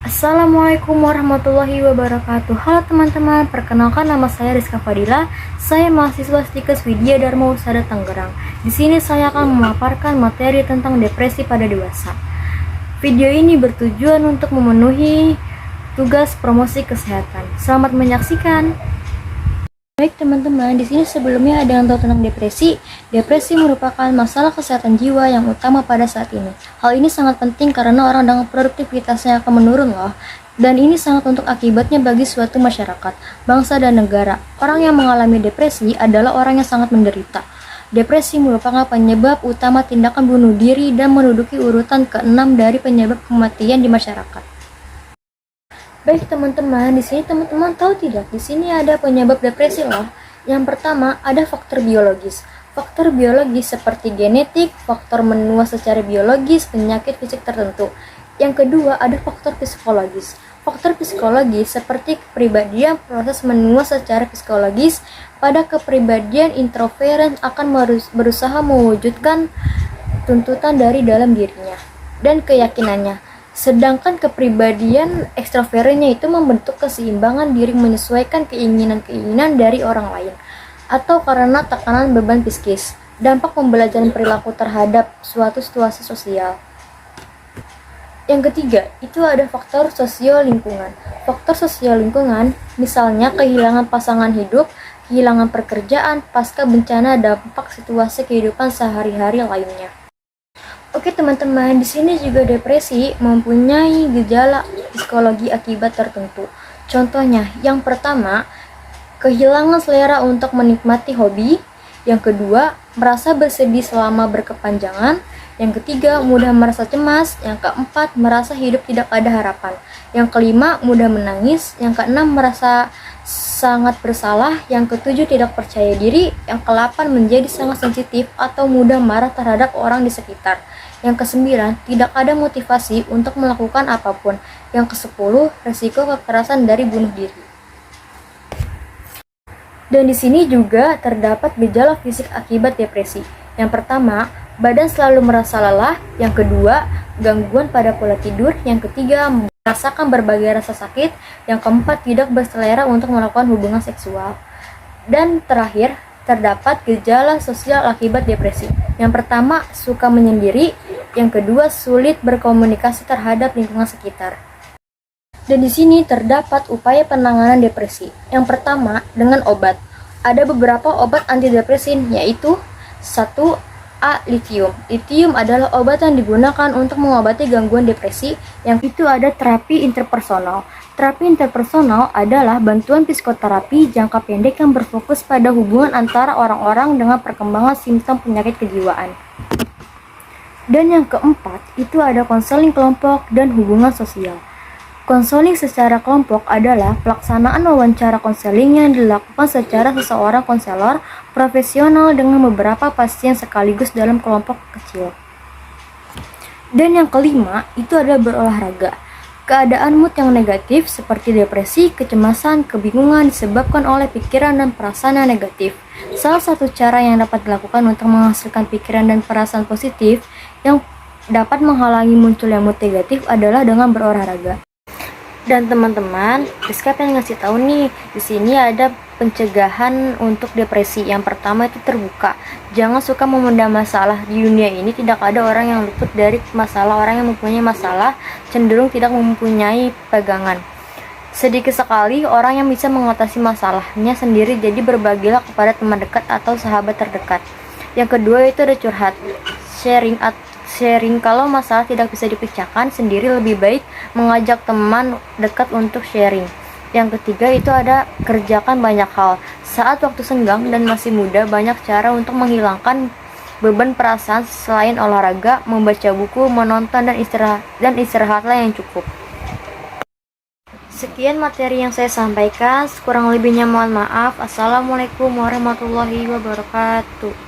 Assalamualaikum warahmatullahi wabarakatuh. Halo teman-teman, perkenalkan nama saya Rizka Fadila. Saya mahasiswa Stikes Widya Dharma Husada Tangerang. Di sini saya akan memaparkan materi tentang depresi pada dewasa. Video ini bertujuan untuk memenuhi tugas promosi kesehatan. Selamat menyaksikan. Baik teman-teman, di sini sebelumnya ada yang tahu tentang depresi. Depresi merupakan masalah kesehatan jiwa yang utama pada saat ini. Hal ini sangat penting karena orang dengan produktivitasnya akan menurun loh. Dan ini sangat untuk akibatnya bagi suatu masyarakat, bangsa dan negara. Orang yang mengalami depresi adalah orang yang sangat menderita. Depresi merupakan penyebab utama tindakan bunuh diri dan menduduki urutan ke-6 dari penyebab kematian di masyarakat. Baik teman-teman, di sini teman-teman tahu tidak? Di sini ada penyebab depresi loh. Yang pertama ada faktor biologis. Faktor biologis seperti genetik, faktor menua secara biologis, penyakit fisik tertentu. Yang kedua ada faktor psikologis. Faktor psikologis seperti kepribadian, proses menua secara psikologis. Pada kepribadian introvert akan berusaha mewujudkan tuntutan dari dalam dirinya dan keyakinannya. Sedangkan kepribadian ekstrovertnya itu membentuk keseimbangan diri menyesuaikan keinginan-keinginan dari orang lain atau karena tekanan beban psikis. Dampak pembelajaran perilaku terhadap suatu situasi sosial. Yang ketiga, itu ada faktor sosial lingkungan. Faktor sosial lingkungan misalnya kehilangan pasangan hidup, kehilangan pekerjaan, pasca bencana, dampak situasi kehidupan sehari-hari lainnya. Oke teman-teman, di sini juga depresi mempunyai gejala psikologi akibat tertentu. Contohnya, yang pertama, kehilangan selera untuk menikmati hobi. Yang kedua, merasa bersedih selama berkepanjangan. Yang ketiga, mudah merasa cemas. Yang keempat, merasa hidup tidak ada harapan. Yang kelima, mudah menangis. Yang keenam, merasa sangat bersalah. Yang ketujuh, tidak percaya diri. Yang kedelapan, menjadi sangat sensitif atau mudah marah terhadap orang di sekitar. Yang kesembilan, tidak ada motivasi untuk melakukan apapun. Yang kesepuluh, resiko kekerasan dari bunuh diri. Dan di sini juga terdapat gejala fisik akibat depresi. Yang pertama, badan selalu merasa lelah. Yang kedua, gangguan pada pola tidur. Yang ketiga, merasakan berbagai rasa sakit. Yang keempat, tidak berselera untuk melakukan hubungan seksual. Dan terakhir, terdapat gejala sosial akibat depresi. Yang pertama, suka menyendiri. Yang kedua, sulit berkomunikasi terhadap lingkungan sekitar. Dan di sini terdapat upaya penanganan depresi. Yang pertama, dengan obat. Ada beberapa obat antidepresin, yaitu 1A. Lithium. Lithium adalah obat yang digunakan untuk mengobati gangguan depresi. Yang itu ada terapi interpersonal. Terapi interpersonal adalah bantuan psikoterapi jangka pendek yang berfokus pada hubungan antara orang-orang dengan perkembangan simptom penyakit kejiwaan. Dan yang keempat, itu ada konseling kelompok dan hubungan sosial. Konseling secara kelompok adalah pelaksanaan wawancara konseling yang dilakukan secara seseorang konselor profesional dengan beberapa pasien sekaligus dalam kelompok kecil. Dan yang kelima, itu ada berolahraga. Keadaan mood yang negatif seperti depresi, kecemasan, kebingungan disebabkan oleh pikiran dan perasaan yang negatif. Salah satu cara yang dapat dilakukan untuk menghasilkan pikiran dan perasaan positif yang dapat menghalangi munculnya mood negatif adalah dengan berolahraga. Dan teman-teman, Rizka pengen ngasih tahu nih, di sini ada pencegahan untuk depresi. Yang pertama itu terbuka. Jangan suka memendam masalah. Di dunia ini tidak ada orang yang luput dari masalah. Orang yang mempunyai masalah cenderung tidak mempunyai pegangan. Sedikit sekali orang yang bisa mengatasi masalahnya sendiri, jadi berbagilah kepada teman dekat atau sahabat terdekat. Yang kedua itu ada curhat. Sharing kalau masalah tidak bisa dipecahkan sendiri, lebih baik mengajak teman dekat untuk sharing. Yang ketiga itu ada kerjakan banyak hal. Saat waktu senggang dan masih muda, banyak cara untuk menghilangkan beban perasaan selain olahraga, membaca buku, menonton, dan istirahatlah yang cukup. Sekian materi yang saya sampaikan, kurang lebihnya mohon maaf. Assalamualaikum warahmatullahi wabarakatuh.